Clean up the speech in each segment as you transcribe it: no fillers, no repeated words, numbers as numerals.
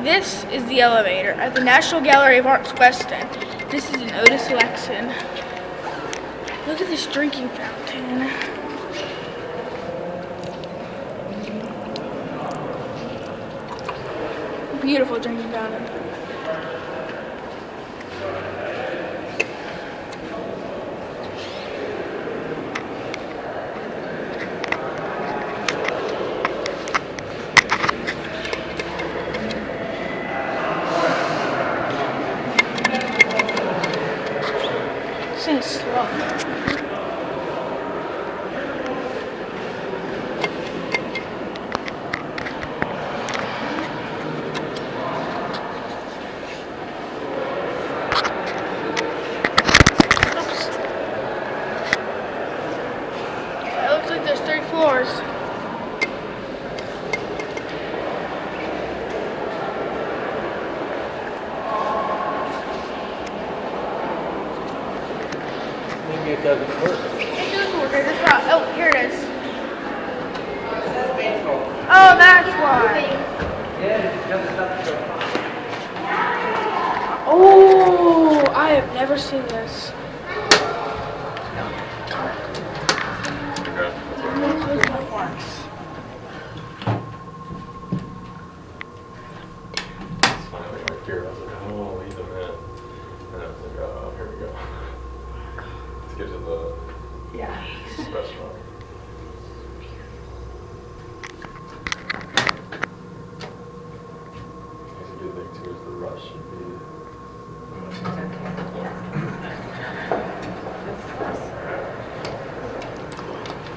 This is the elevator at the National Gallery of Art's West End. This is an Otis Lexon. Look at this drinking fountain. Beautiful drinking fountain. This thing's slow. It looks like there's 3 floors. Maybe it doesn't work. It does work. I just saw. Oh, here it is. Oh, that's why. Oh, I have never seen this. I'm gonna close my eyes. It's finally right here. I was like, oh, leave them in. And I was like, oh, here we go. Let's get to the restaurant. It's a good thing too is the rush should be.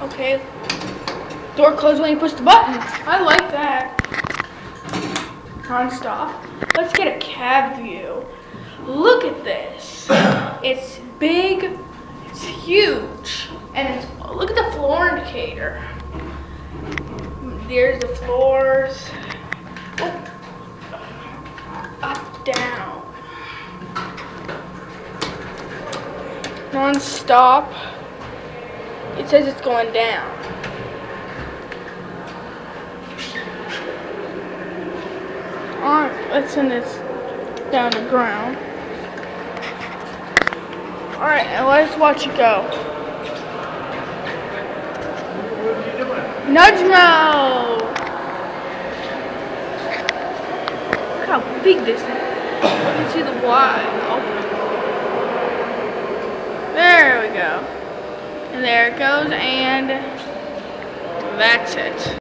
Okay. Door closed when you push the button. I like that. Non-stop. Let's get a cab view. Look at this. It's big. It's huge. And it's, look at the floor indicator. There's the floors. Oh. Up, down. Non-stop. It says it's going down. Alright, let's send this down to ground. Alright, and let's watch it go. Nudge mode! Look how big this is. You can see the Y. There we go. And there it goes, and that's it.